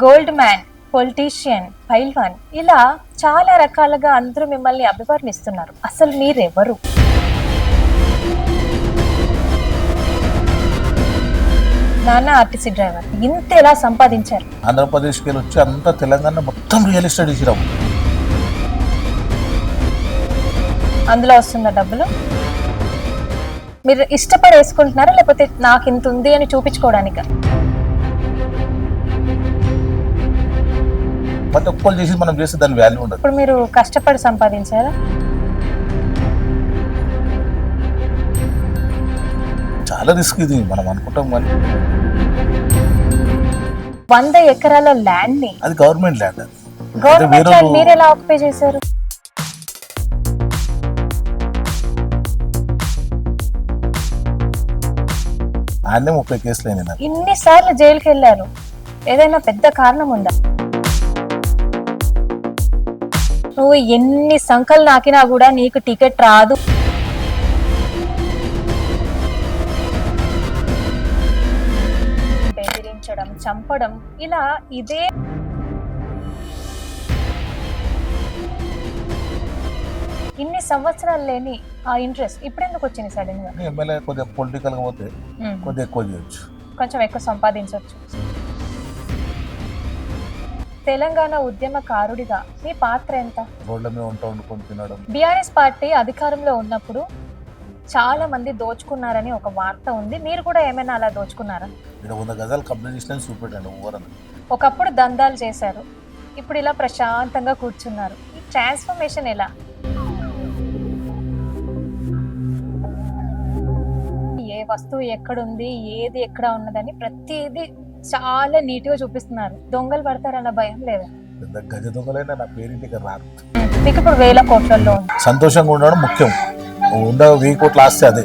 Gold man, politician, పైల్వాన్, ఇలా చాలా రకాలుగా అందరూ మిమ్మల్ని అభివర్ణిస్తున్నారు. అసలు మీరెవరు? నాన్న ఆర్టీసీ డ్రైవర్, ఇంత ఎలా సంపాదించారు? ఆంధ్రప్రదేశ్కి వెళ్ళి వచ్చి అంతా తెలంగాణ మొత్తం రియల్ ఎస్టేట్ ఇచ్చినాము. అందులో వస్తుందా డబ్బులు? మీరు ఇష్టపడి వేసుకుంటున్నారా లేకపోతే నాకు ఇంత ఉంది అని చూపించుకోవడానిక? ప్రతి ఒక్కరు చేసి మనం చేస్తే దాని వాల్యూ ఉండదు. ఇప్పుడు మీరు కష్టపడి సంపాదించారా? చాలా రిస్క్ ఇది, మనం అనుకుంటాం కానీ 100 ఎకరాల ల్యాండ్ ని, అది గవర్నమెంట్ ల్యాండ్. అది గవర్నమెంట్ ల్యాండ్ మీరు ఎలా ఆక్యుపై చేశారు? ఆయనే 30 కేసులు అయినాయి నాకు. ఇన్నిసార్లు జైలుకి వెళ్ళారు, ఏదైనా పెద్ద కారణం ఉందా? నువ్వు ఎన్ని సంకలు నాకినా కూడా నీకు టికెట్ రాదు. బెదిరించడం, చంపడం, ఇలా ఇదే. ఇన్ని సంవత్సరాలు లేని ఆ ఇంట్రెస్ట్ ఇప్పుడు ఎందుకు వచ్చింది సడన్ గా? ఎమ్మెల్యే కొద్దిగా పొలిటికల్ గా పోతే కొద్దిగా ఎక్కువ చేయొచ్చు, కొంచెం ఎక్కువ సంపాదించవచ్చు. తెలంగాణ ఉద్యమకారుడిగా మీ పాత్ర ఎంత? రోడ్ల మీద వండుకొని తినడం. బీఆర్ఎస్ పార్టీ అధికారంలో ఉన్నప్పుడు చాలా మంది దోచుకున్నారని ఒక వార్త ఉంది. మీరు కూడా ఏమైనా అలా దోచుకున్నారా? 100 గజాలు కంప్లీట్ చేసిన చూపెట్టాను ఊరని. ఒకప్పుడు దందాలు చేశారు, ఇప్పుడు ఇలా ప్రశాంతంగా కూర్చున్నారు. ఈ ట్రాన్స్ఫర్మేషన్ ఎలా? ఏ వస్తువు ఎక్కడుంది, ఏది ఎక్కడ ఉన్నదని ప్రతిదీ చాలా నీట్ గా చూపిస్తున్నారు. దొంగలు పడతారన్న భయం లేదా? పెద్ద గజ దొంగలైనా నా పేరింటికి రారు. మీకు ఇప్పుడు 1000 కోట్లలో ఉంది. సంతోషంగా ఉండడం ముఖ్యం. 1000 కోట్లు ఆస్తే అదే.